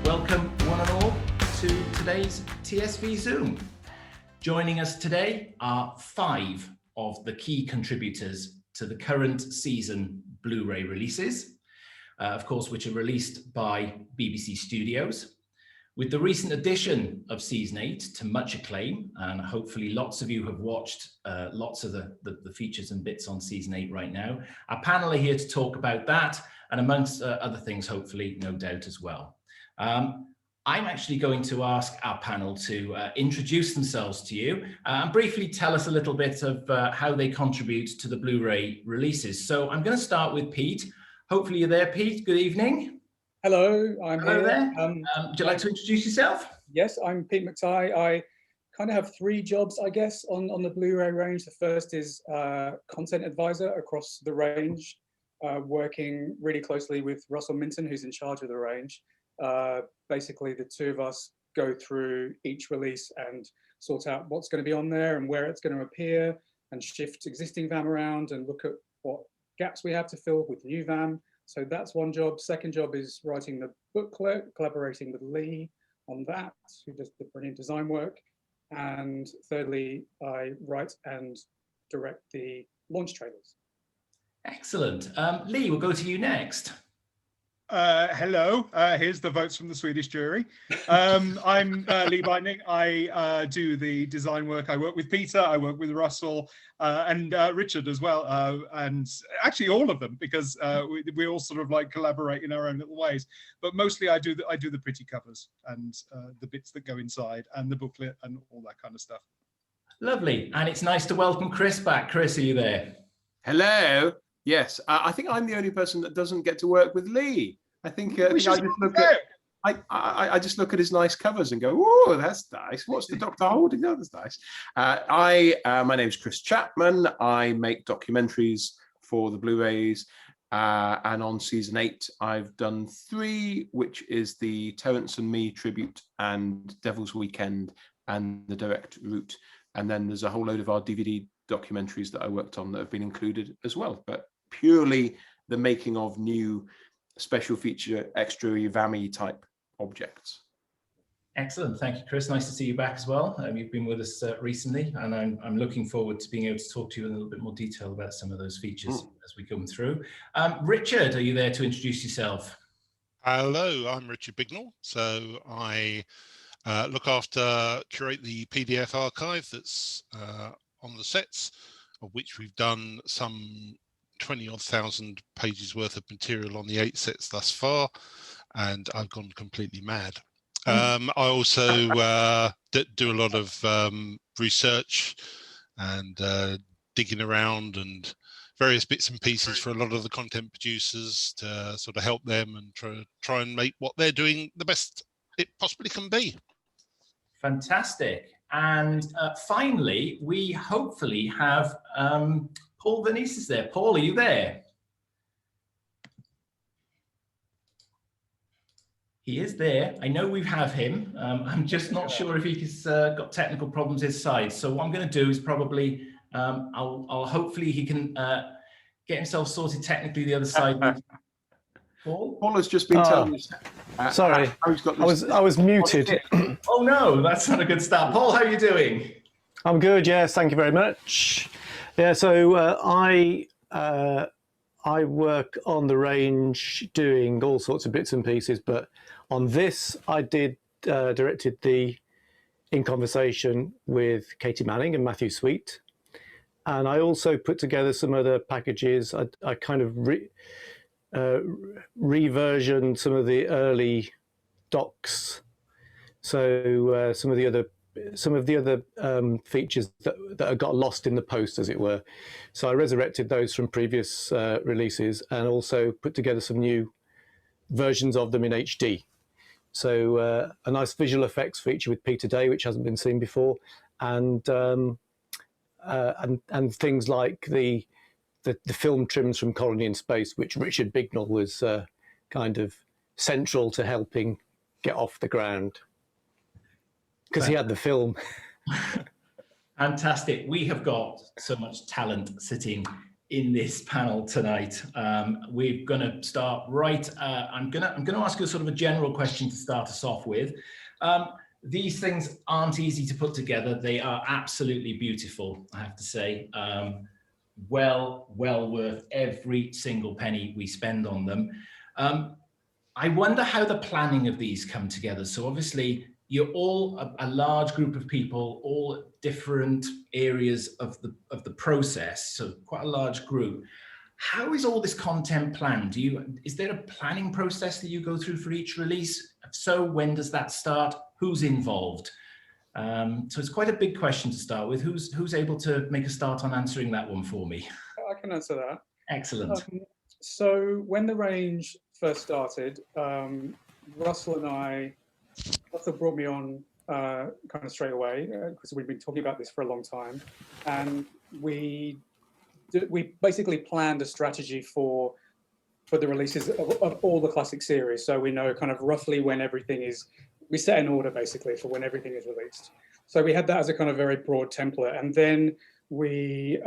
welcome one and all to today's TSV Zoom. Joining us today are 5 of the key contributors to the current season Blu-ray releases, of course, which are released by BBC Studios. With the recent addition of season 8 to much acclaim, and hopefully lots of you have watched lots of the features and bits on season 8 right now, our panel are here to talk about that, and amongst other things, hopefully, no doubt as well. I'm actually going to ask our panel to introduce themselves to you and briefly tell us a little bit of how they contribute to the Blu-ray releases. So I'm going to start with Pete. Hopefully you're there, Pete. Good evening. Hello, I'm Hello here. There. Would you like to introduce yourself? Yes, I'm Pete McTighe. I kind of have 3 jobs, I guess, on the Blu-ray range. The first is content advisor across the range, working really closely with Russell Minton, who's in charge of the range. Basically, the 2 of us go through each release and sort out what's going to be on there and where it's going to appear, and shift existing VAM around and look at what gaps we have to fill with new VAM. So that's one job. Second job is writing the booklet, collaborating with Lee on that, who does the brilliant design work. And thirdly, I write and direct the launch trailers. Excellent. Lee, we'll go to you next. Hello, here's the votes from the Swedish jury. I'm Lee Bignall. I do the design work. I work with Peter, I work with Russell, and Richard as well, and actually all of them, because we all sort of like collaborate in our own little ways. But mostly I do the pretty covers and the bits that go inside and the booklet and all that kind of stuff. Lovely. And it's nice to welcome Chris back. Chris, are you there? Hello. Yes, I think I'm the only person that doesn't get to work with Lee. I think I just look at his nice covers and go, "Oh, that's nice. What's the Doctor holding? Oh, that's nice." My name's Chris Chapman. I make documentaries for the Blu-rays, and on season 8, I've done 3, which is the Terence and Me tribute and Devil's Weekend and the direct route. And then there's a whole load of our DVD documentaries that I worked on that have been included as well, but purely the making of new special feature extra VAMI type objects. Excellent. Thank you, Chris. Nice to see you back as well. You've been with us recently, and I'm looking forward to being able to talk to you in a little bit more detail about some of those features as we come through. Richard, are you there to introduce yourself? Hello, I'm Richard Bignell. So I look after, curate the PDF archive that's on the sets, of which we've done some 20-odd thousand pages worth of material on the 8 sets thus far, and I've gone completely mad. I also do a lot of research and digging around and various bits and pieces for a lot of the content producers to sort of help them and try and make what they're doing the best it possibly can be. Fantastic. And finally, we hopefully have Paul Vanezis there. Paul, are you there? He is there. I know we have him. I'm just not sure if he's got technical problems his side. So what I'm going to do is probably, I'll hopefully he can get himself sorted technically the other side. Paul has just been telling us. Sorry, I was muted. Oh no, that's not a good start. Paul, how are you doing? I'm good. Yes, thank you very much. Yeah, so I work on the range doing all sorts of bits and pieces, but on this I directed the In Conversation with Katie Manning and Matthew Sweet, and I also put together some other packages. I kind of reversioned some of the early docs, so some of the other features that got lost in the post, as it were. So I resurrected those from previous releases and also put together some new versions of them in HD. So a nice visual effects feature with Peter Day, which hasn't been seen before, and things like the film trims from Colony in Space, which Richard Bignell was kind of central to helping get off the ground, because he had the film. Fantastic. We have got so much talent sitting in this panel tonight. We're going to start right. I'm going to ask you sort of a general question to start us off with. These things aren't easy to put together. They are absolutely beautiful, I have to say. Well worth every single penny we spend on them. I wonder how the planning of these come together. So obviously you're all a large group of people, all different areas of the process. So quite a large group. How is all this content planned? Is there a planning process that you go through for each release? If so, when does that start? Who's involved? So it's quite a big question to start with. Who's able to make a start on answering that one for me? I can answer that. Excellent. So when the range first started, Russell brought me on kind of straight away because we've been talking about this for a long time, and we basically planned a strategy for the releases of all the classic series. So we know kind of roughly when everything is. We set an order basically for when everything is released. So we had that as a kind of very broad template, and then we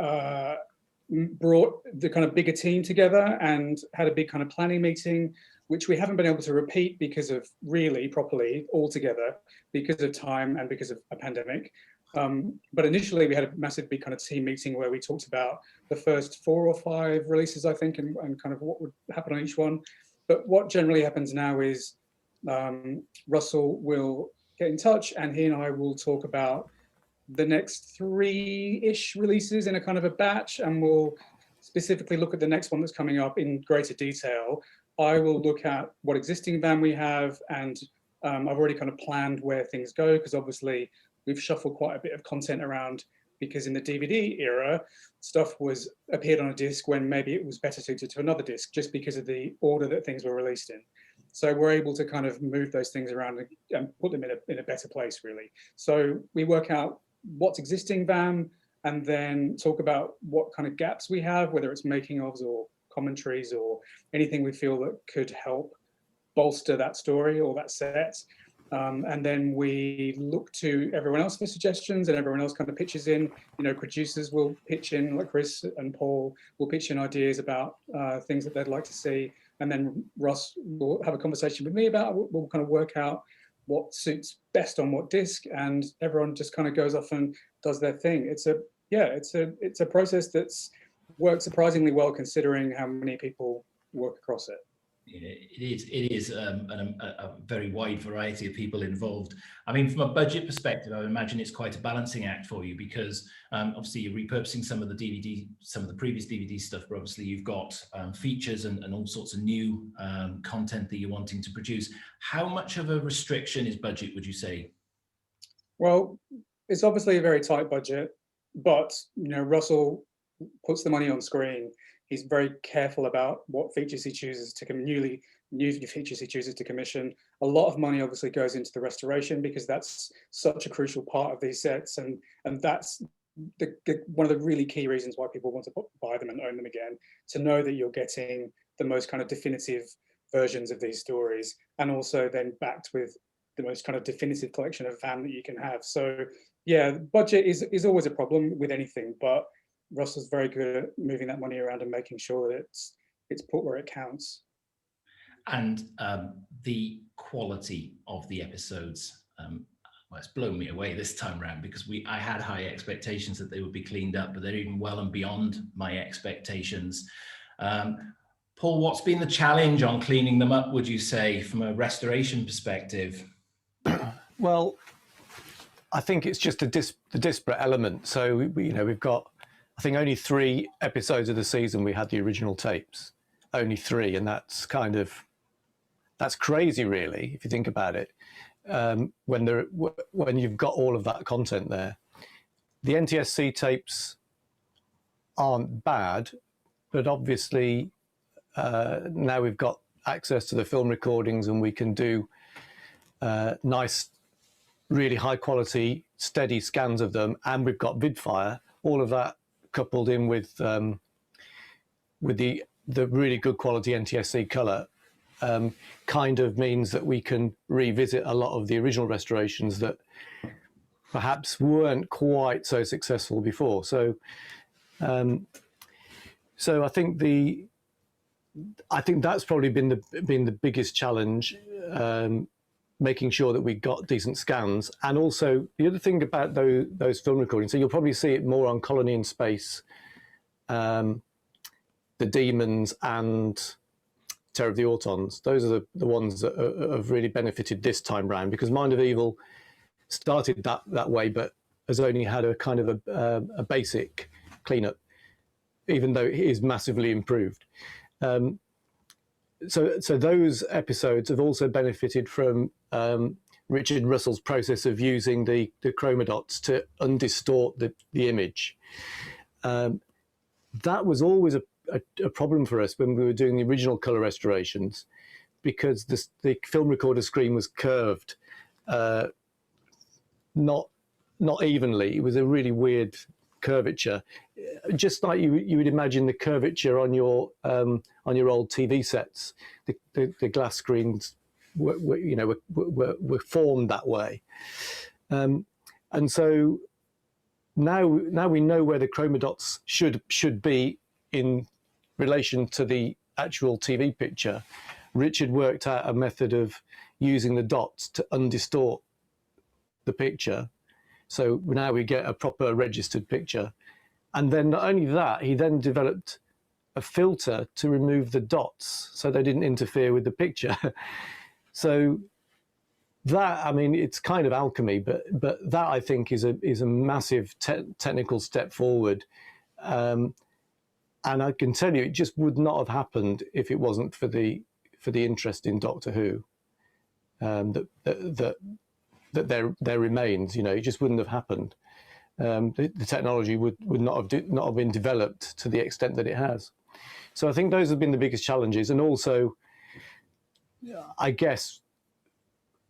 brought the kind of bigger team together and had a big kind of planning meeting, which we haven't been able to repeat because of properly all together because of time and because of a pandemic. But initially we had a massive big kind of team meeting where we talked about the first 4 or 5 releases, I think, and kind of what would happen on each one. But what generally happens now is Russell will get in touch and he and I will talk about the next 3-ish releases in a kind of a batch, and we'll specifically look at the next one that's coming up in greater detail. I will look at what existing VAM we have, and I've already kind of planned where things go, because obviously we've shuffled quite a bit of content around, because in the DVD era, stuff appeared on a disc when maybe it was better suited to another disc, just because of the order that things were released in. So we're able to kind of move those things around and put them in a better place, really. So we work out what's existing VAM, and then talk about what kind of gaps we have, whether it's making ofs or commentaries or anything we feel that could help bolster that story or that set. And then we look to everyone else for suggestions, and everyone else kind of pitches in. You know, producers will pitch in, like Chris and Paul will pitch in ideas about things that they'd like to see. And then Russ will have a conversation with me about, we'll kind of work out what suits best on what disc, and everyone just kind of goes off and does their thing. It's a process that's worked surprisingly well considering how many people work across it. It is a very wide variety of people involved. I mean, from a budget perspective, I would imagine it's quite a balancing act for you, because obviously you're repurposing some of the previous DVD stuff, but obviously you've got features and all sorts of new content that you're wanting to produce. How much of a restriction is budget, would you say? Well, it's obviously a very tight budget, but you know, Russell puts the money on screen. He's very careful about what features he chooses to new features he chooses to commission. A lot of money obviously goes into the restoration, because that's such a crucial part of these sets, and that's one of the really key reasons why people want to buy them and own them again, to know that you're getting the most kind of definitive versions of these stories, and also then backed with the most kind of definitive collection of VAM that you can have. So yeah, budget is always a problem with anything, but Russell's very good at moving that money around and making sure that it's put where it counts. And the quality of the episodes, well, it's blown me away this time around, because I had high expectations that they would be cleaned up, but they're even well and beyond my expectations. Paul, what's been the challenge on cleaning them up, would you say, from a restoration perspective? Well, I think it's just the disparate element. So we've got, I think, only 3 episodes of the season we had the original tapes, only 3, and that's crazy, really, if you think about it. When you've got all of that content there, the NTSC tapes aren't bad, but obviously now we've got access to the film recordings, and we can do nice, really high quality, steady scans of them, and we've got vidfire. All of that coupled in with the really good quality NTSC colour kind of means that we can revisit a lot of the original restorations that perhaps weren't quite so successful before. So So I think that's probably been the biggest challenge, making sure that we got decent scans. And also the other thing about those film recordings, so you'll probably see it more on Colony in Space, The Demons and Terror of the Autons. Those are the ones that have really benefited this time round, because Mind of Evil started that way, but has only had a kind of a basic cleanup, even though it is massively improved. So those episodes have also benefited from Richard Russell's process of using the chroma dots to undistort the image. That was always a problem for us when we were doing the original colour restorations, because the film recorder screen was curved, not evenly. It was a really weird curvature, just like you would imagine the curvature on your old TV sets. The glass screens were formed that way, and so now we know where the chroma dots should be in relation to the actual TV picture. Richard worked out a method of using the dots to undistort the picture, so now we get a proper registered picture. And then not only that, he then developed a filter to remove the dots so they didn't interfere with the picture. So that, I mean, it's kind of alchemy, but that I think is a massive technical step forward. And I can tell you, it just would not have happened if it wasn't for the interest in Doctor Who. That there remains, it just wouldn't have happened. The technology would not have been developed to the extent that it has. So I think those have been the biggest challenges, and also, I guess,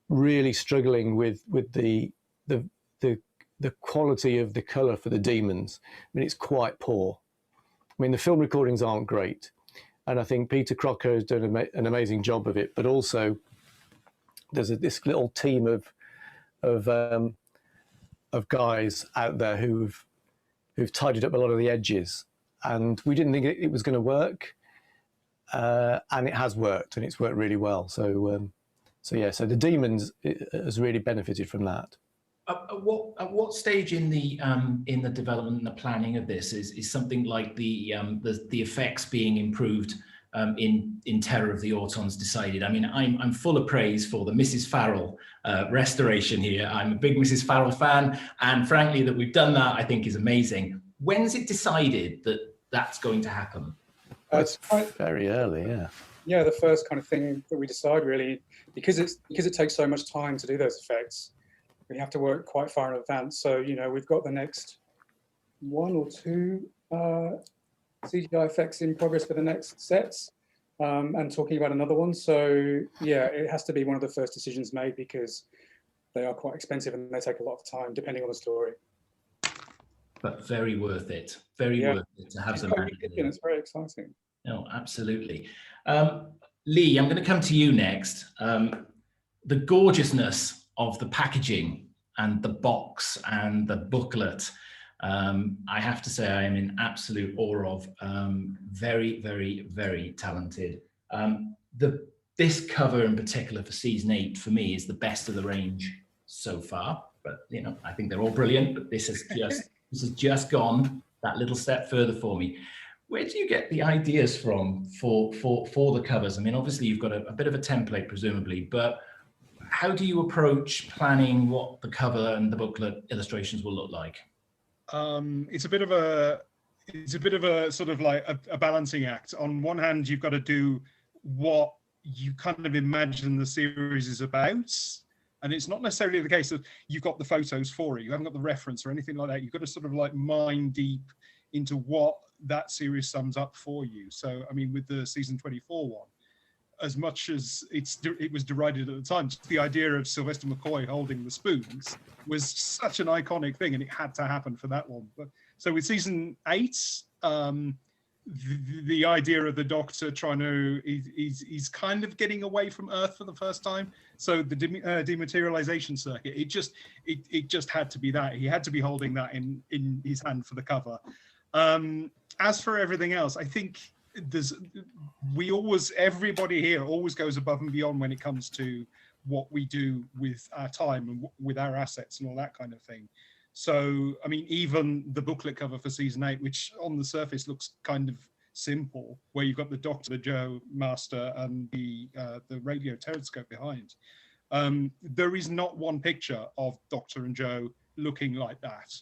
really struggling with the quality of the colour for the Demons. I mean, it's quite poor. I mean, the film recordings aren't great, and I think Peter Crocker has done an amazing job of it. But also, there's this little team of guys out there who've tidied up a lot of the edges, and we didn't think it was going to work, and it has worked, and it's worked really well. So the Demons has really benefited from that. At what stage in the development and the planning of this is something like the effects being improved in Terror of the Autons decided? I mean, I'm full of praise for the Mrs. Farrell restoration here. I'm a big Mrs. Farrell fan, and frankly, that we've done that, I think, is amazing. When's it decided that that's going to happen? It's very early, yeah. Yeah, the first kind of thing that we decide, really, because it takes so much time to do those effects, we have to work quite far in advance. So, we've got the next 1 or 2 CGI effects in progress for the next sets, and talking about another one. So yeah, it has to be one of the first decisions made, because they are quite expensive and they take a lot of time depending on the story. But very worth it. Very worth it to have them. It's very exciting. No, absolutely. Lee, I'm going to come to you next. The gorgeousness of the packaging and the box and the booklet, I have to say I am in absolute awe of. Very, very, very talented. This cover in particular for season 8 for me is the best of the range so far. But I think they're all brilliant. But this has just gone that little step further for me. Where do you get the ideas from for the covers? I mean, obviously you've got a bit of a template, presumably, but how do you approach planning what the cover and the booklet illustrations will look like? It's a bit of a sort of like a balancing act. On one hand, you've got to do what you kind of imagine the series is about, and it's not necessarily the case that you've got the photos for it. You haven't got the reference or anything like that. You've got to sort of like mine deep into what that series sums up for you. So, I mean, with the season 24 one, as much as it was derided at the time, just the idea of Sylvester McCoy holding the spoons was such an iconic thing, and it had to happen for that one. But so with season 8, the idea of the Doctor trying to, he's kind of getting away from Earth for the first time. So the dematerialization circuit, it just had to be that. He had to be holding that in his hand for the cover. As for everything else, I think everybody here always goes above and beyond when it comes to what we do with our time and with our assets and all that kind of thing. So, I mean, even the booklet cover for season 8, which on the surface looks kind of simple, where you've got the Doctor, the Joe Master, and the radio telescope behind. There is not one picture of Doctor and Joe looking like that.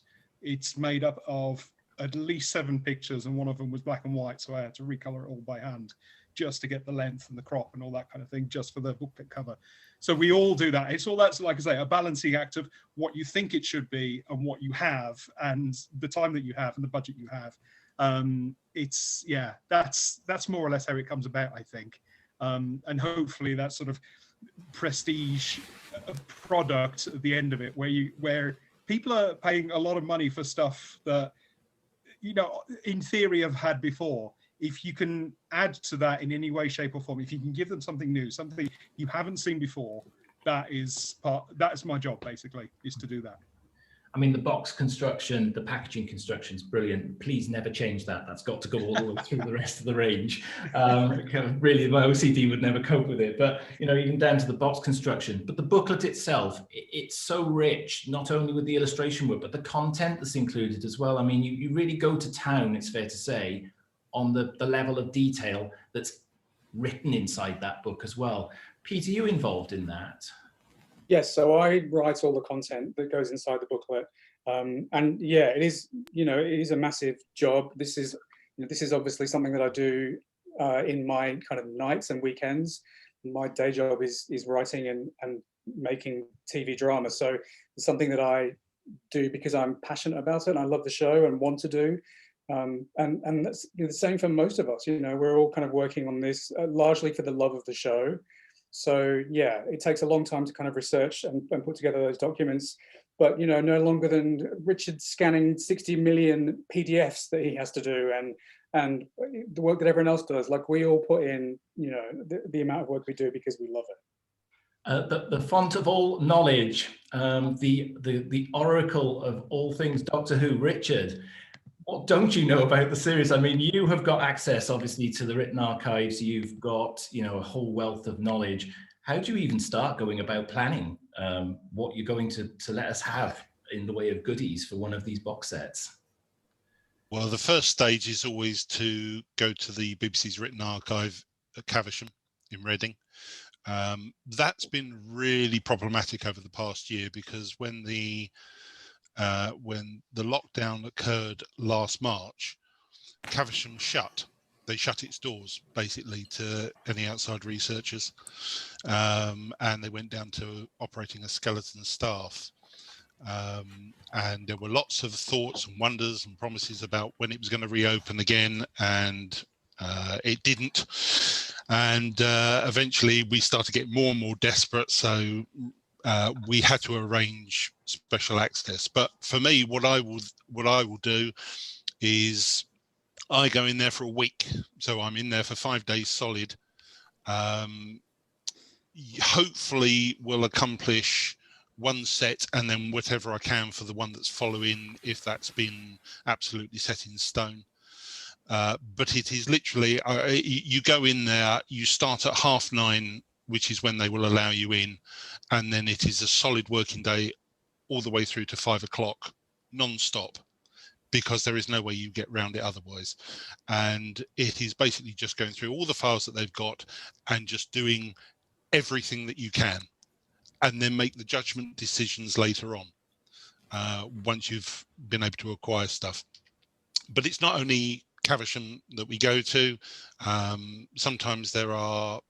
It's made up of at least 7 pictures, and one of them was black and white, so I had to recolor it all by hand just to get the length and the crop and all that kind of thing, just for the booklet cover. So we all do that. It's all that's, like I say, a balancing act of what you think it should be and what you have and the time that you have and the budget you have. That's more or less how it comes about, I think. And hopefully that sort of prestige product at the end of it, where people are paying a lot of money for stuff that, you know, in theory have had before. If you can add to that in any way, shape or form, if you can give them something new, something you haven't seen before, that's my job, basically, is to do that. I mean, the box construction, the packaging construction is brilliant. Please never change that. That's got to go all the way through the rest of the range. Really, my OCD would never cope with it. But, you know, even down to the box construction. But the booklet itself, it's so rich, not only with the illustration work, but the content that's included as well. I mean, you really go to town, it's fair to say, on the level of detail that's written inside that book as well. Peter, you involved in that? Yes, so I write all the content that goes inside the booklet, and yeah, it is, you know, it is a massive job. This is obviously something that I do in my kind of nights and weekends. My day job is writing and making TV drama, so it's something that I do because I'm passionate about it and I love the show and want to do. And that's the same for most of us. You know, we're all kind of working on this largely for the love of the show. So yeah, it takes a long time to kind of research and put together those documents, but you know, no longer than Richard scanning 60 million PDFs that he has to do, and the work that everyone else does. Like, we all put in, you know, the amount of work we do because we love it. The font of all knowledge, the oracle of all things Doctor Who, Richard. What don't you know about the series? I mean, you have got access, obviously, to the written archives. You've got, you know, a whole wealth of knowledge. How do you even start going about planning what you're going to let us have in the way of goodies for one of these box sets? Well, the first stage is always to go to the BBC's written archive at Caversham in Reading. That's been really problematic over the past year, because when the lockdown occurred last March, Caversham shut. They shut its doors, basically, to any outside researchers, and they went down to operating a skeleton staff. And there were lots of thoughts and wonders and promises about when it was going to reopen again, and it didn't. And eventually we started to get more and more desperate, so we had to arrange special access. But for me, what I will do is I go in there for a week. So I'm in there for 5 days solid. Hopefully we'll accomplish one set, and then whatever I can for the one that's following, if that's been absolutely set in stone. But it is literally, you go in there, you start at 9:30, which is when they will allow you in, and then it is a solid working day all the way through to 5 o'clock, non-stop, because there is no way you get round it otherwise. And it is basically just going through all the files that they've got and just doing everything that you can, and then make the judgment decisions later on, once you've been able to acquire stuff. But it's not only Caversham that we go to. Sometimes there are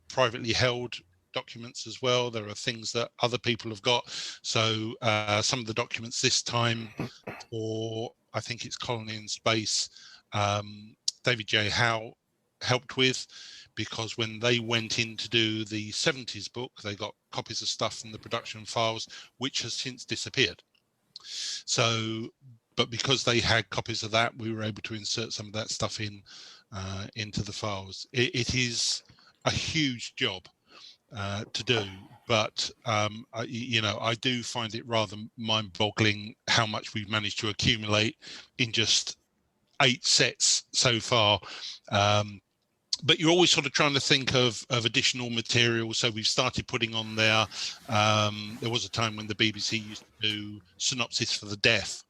privately held documents as well. There are things that other people have got. So some of the documents this time, or I think it's Colony in Space, David J. Howe helped with, because when they went in to do the 70s book, they got copies of stuff from the production files, which has since disappeared. So, but because they had copies of that, we were able to insert some of that stuff in into the files. It is a huge job to do, but I do find it rather mind-boggling how much we've managed to accumulate in just 8 sets so far. But you're always sort of trying to think of additional material. So we've started putting on there. There was a time when the BBC used to do synopsis for the deaf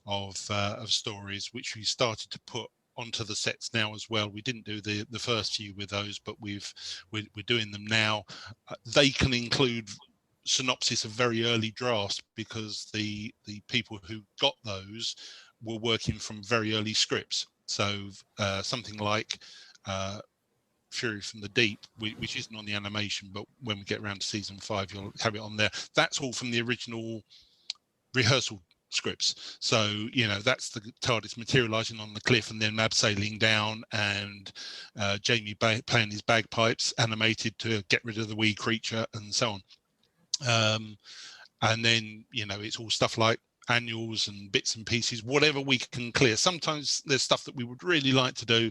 of stories, which we started to put onto the sets now as well. We didn't do the first few with those, but we're doing them now. They can include synopsis of very early drafts because the people who got those were working from very early scripts. So something like Fury from the Deep, which isn't on the animation, but when we get around to season 5, you'll have it on there. That's all from the original rehearsal scripts. So, you know, that's the TARDIS materializing on the cliff and then abseiling down, and Jamie playing his bagpipes animated to get rid of the wee creature and so on. And then, you know, it's all stuff like annuals and bits and pieces, whatever we can clear. Sometimes there's stuff that we would really like to do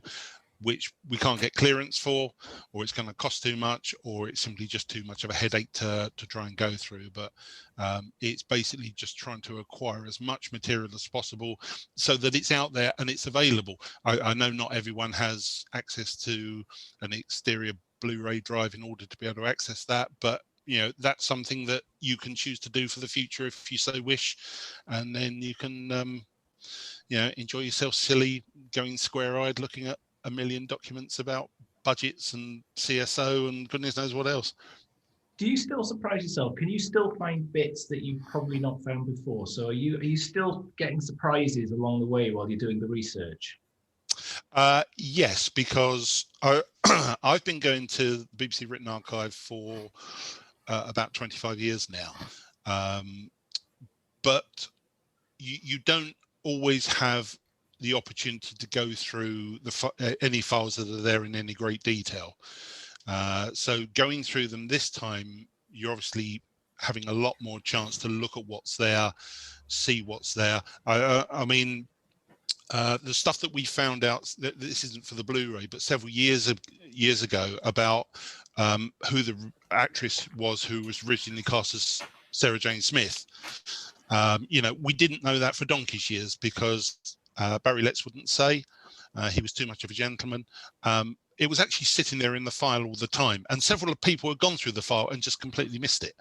which we can't get clearance for, or it's going to cost too much, or it's simply just too much of a headache to try and go through. But it's basically just trying to acquire as much material as possible so that it's out there and it's available. I know not everyone has access to an exterior Blu-ray drive in order to be able to access that, but you know, that's something that you can choose to do for the future if you so wish, and then you can you know, enjoy yourself silly, going square-eyed looking at a million documents about budgets and CSO and goodness knows what else. Do you still surprise yourself? Can you still find bits that you've probably not found before? So are you still getting surprises along the way while you're doing the research? Yes, because I've been going to the BBC Written Archive for about 25 years now, but you don't always have the opportunity to go through any files that are there in any great detail. So going through them this time, you're obviously having a lot more chance to look at what's there, see what's there. I mean, the stuff that we found out, that this isn't for the Blu-ray, but several years ago, about who the actress was who was originally cast as Sarah Jane Smith. You know, we didn't know that for donkey's years because Barry Letts wouldn't say. He was too much of a gentleman. It was actually sitting there in the file all the time, and several people had gone through the file and just completely missed it.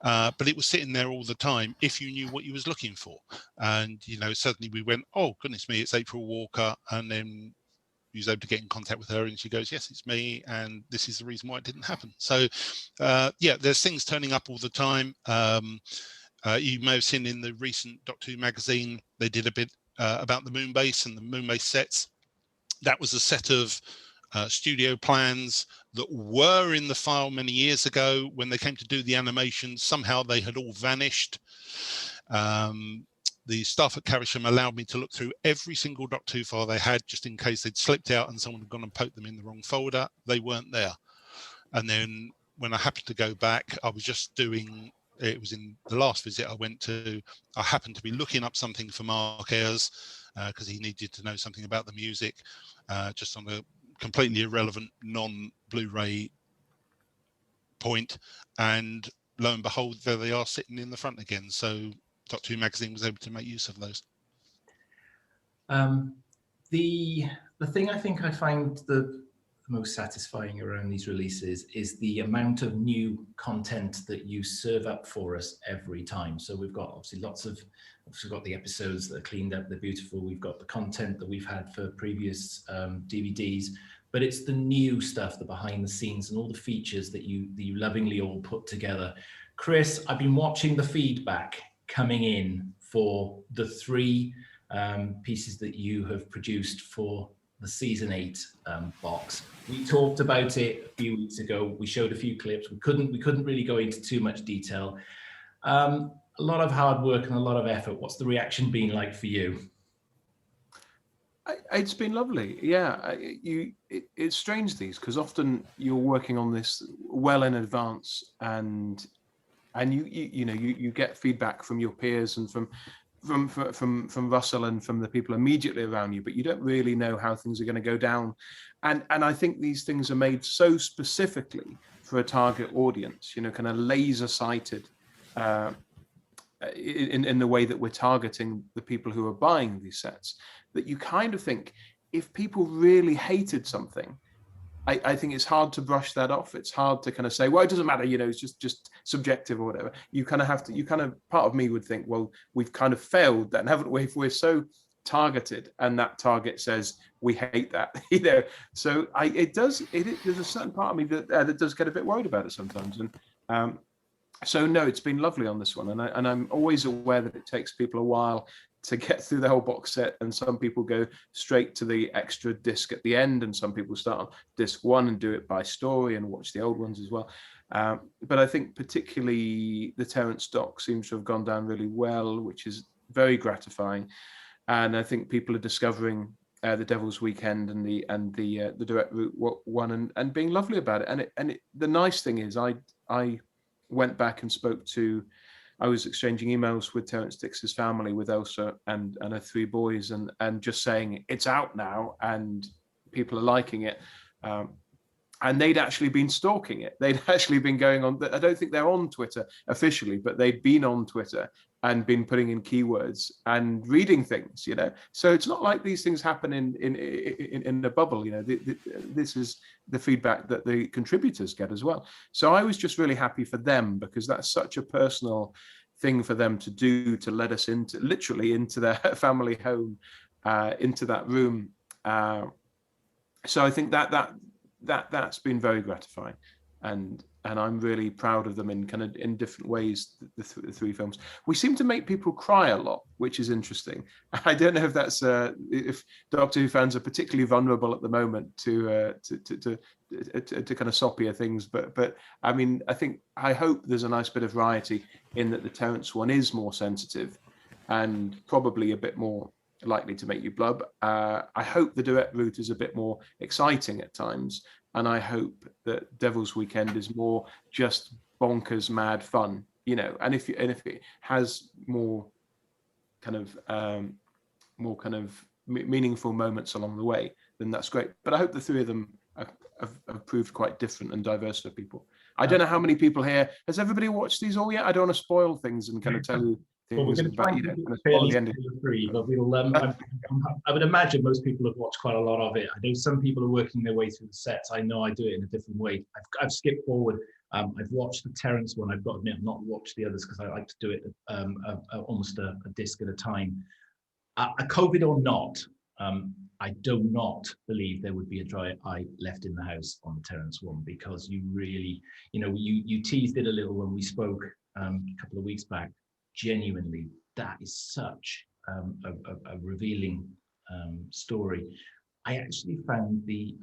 But it was sitting there all the time if you knew what you was looking for. And you know, suddenly we went, oh goodness me, it's April Walker, and then you was able to get in contact with her, and she goes, yes, it's me, and this is the reason why it didn't happen. So yeah, there's things turning up all the time. You may have seen in the recent Doctor Who magazine, they did a bit about the moon base and the moon base sets. That was a set of studio plans that were in the file many years ago. When they came to do the animation, somehow they had all vanished. The staff at Carisham allowed me to look through every single Doctor Who file they had, just in case they'd slipped out and someone had gone and poked them in the wrong folder. They weren't there. And then when I happened to go back, I was just doing, it was in the last visit I went to, I happened to be looking up something for Mark Ayres because he needed to know something about the music, just on a completely irrelevant non-Blu-ray point, and lo and behold, there they are sitting in the front again. So Doctor Who magazine was able to make use of those. The thing I think I find the most satisfying around these releases is the amount of new content that you serve up for us every time. So we've got obviously obviously got the episodes that are cleaned up, they're beautiful. We've got the content that we've had for previous DVDs, but it's the new stuff, the behind the scenes and all the features that you lovingly all put together. Chris, I've been watching the feedback coming in for the 3 pieces that you have produced for the season 8 box. We talked about it a few weeks ago. We showed a few clips. We couldn't really go into too much detail. A lot of hard work and a lot of effort. What's the reaction been like for you? It's been lovely. Yeah, it's strange these, because often you're working on this well in advance, and you get feedback from your peers and from Russell and from the people immediately around you, but you don't really know how things are going to go down. And I think these things are made so specifically for a target audience, you know, kind of laser sighted in the way that we're targeting the people who are buying these sets, that you kind of think, if people really hated something, I think it's hard to brush that off. It's hard to kind of say, well, it doesn't matter, it's just subjective or whatever. You kind of have to, part of me would think, well, we've kind of failed then, haven't we? If we're so targeted and that target says we hate that, So there's a certain part of me that does get a bit worried about it sometimes. And so no, it's been lovely on this one. And I'm always aware that it takes people a while to get through the whole box set, and some people go straight to the extra disc at the end, and some people start on disc 1 and do it by story and watch the old ones as well. But I think particularly the Terence doc seems to have gone down really well, which is very gratifying. And I think people are discovering the Devil's Weekend and the direct route one and being lovely about it. And the nice thing is, I went back and spoke to. I was exchanging emails with Terence Dix's family, with Elsa and her 3 boys, and just saying it's out now and people are liking it. And they'd actually been stalking it. They'd actually been going on. I don't think they're on Twitter officially, but they'd been on Twitter and been putting in keywords and reading things. So it's not like these things happen in a bubble. This is the feedback that the contributors get as well. So I was just really happy for them, because that's such a personal thing for them to do, to let us literally into their family home, into that room. So I think that's been very gratifying, and I'm really proud of them in different ways. The 3 films, we seem to make people cry a lot, which is interesting. I don't know if that's if Doctor Who fans are particularly vulnerable at the moment to kind of soppier things, but I mean, I hope there's a nice bit of variety in that the Terence one is more sensitive and probably a bit more likely to make you blub. I hope the direct route is a bit more exciting at times, and I hope that Devil's Weekend is more just bonkers mad fun, and if it has more kind of meaningful moments along the way, then that's great. But I hope the 3 of them have proved quite different and diverse for people. I don't know how many people here. Has everybody watched these all yet? I don't want to spoil things and kind of tell you. Well, we're going to try and keep it fairly spoiler-free, but we'll. I would imagine most people have watched quite a lot of it. I know some people are working their way through the sets. I know I do it in a different way. I've skipped forward. I've watched the Terence one. I've got to admit, I've not watched the others because I like to do it almost a disc at a time. COVID or not, I do not believe there would be a dry eye left in the house on the Terence one, because you really, you teased it a little when we spoke a couple of weeks back. Genuinely, that is such a revealing story. I actually found the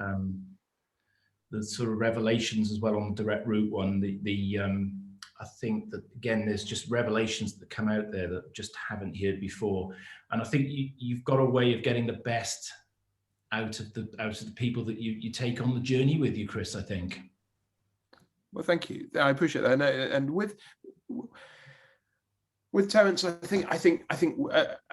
sort of revelations as well on the direct route one. I think that again, there's just revelations that come out there that just haven't heard before, and I think you've got a way of getting the best out of the people that you take on the journey with you, Chris. I think. Well, thank you. I appreciate that, and with Terence, I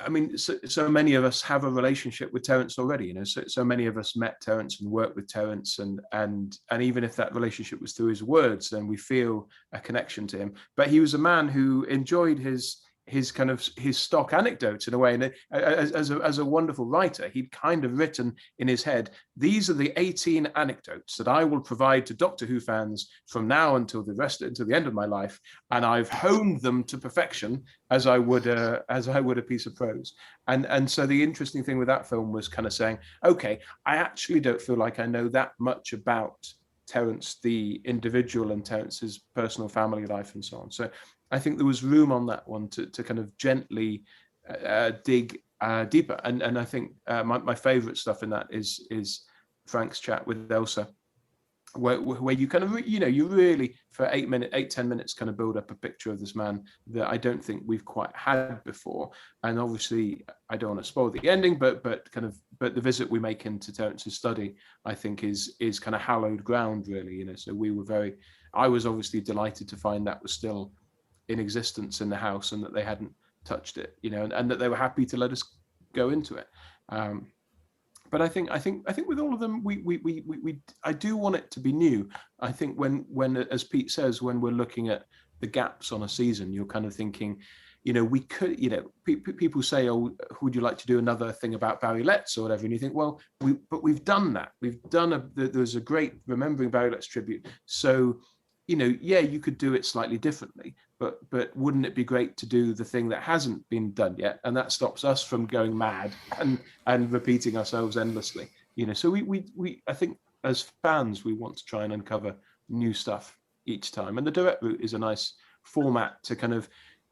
mean, so many of us have a relationship with Terence already. So many of us met Terence and worked with Terence, and even if that relationship was through his words, then we feel a connection to him. But he was a man who enjoyed his stock anecdotes in a way, and as a wonderful writer, he'd kind of written in his head, these are the 18 anecdotes that I will provide to Doctor Who fans from now until the end of my life, and I've honed them to perfection as I would a piece of prose. And so the interesting thing with that film was kind of saying, okay, I actually don't feel like I know that much about Terence the individual and Terence's personal family life and so on. So I think there was room on that one to kind of gently dig deeper. And I think my favorite stuff in that is Frank's chat with Elsa, where you kind of, you really for 8-10 minutes kind of build up a picture of this man that I don't think we've quite had before. And obviously I don't want to spoil the ending, but the visit we make into Terence's study, I think is kind of hallowed ground, really. So I was obviously delighted to find that was still in existence in the house and that they hadn't touched it, and that they were happy to let us go into it. But I think with all of them, I do want it to be new. I think when as Pete says, when we're looking at the gaps on a season, you're kind of thinking, you know, we could, you know, people say, oh, would you like to do another thing about Barry Letts or whatever? And you think, well, we've done that. We've done there's a great Remembering Barry Letts tribute. So, you know, yeah, you could do it slightly differently, but wouldn't it be great to do the thing that hasn't been done yet? And that stops us from going mad and repeating ourselves endlessly. You know, so we I think as fans, we want to try and uncover new stuff each time. And the direct route is a nice format to kind of,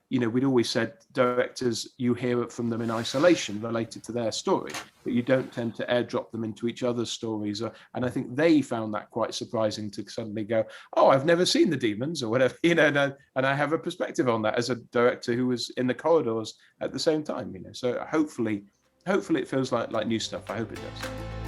you know, we'd always said directors, you hear it from them in isolation related to their story, but you don't tend to airdrop them into each other's stories. And I think they found that quite surprising to suddenly go, oh, I've never seen the Demons or whatever, you know, and I have a perspective on that as a director who was in the corridors at the same time, you know. So hopefully it feels like new stuff. I hope it does.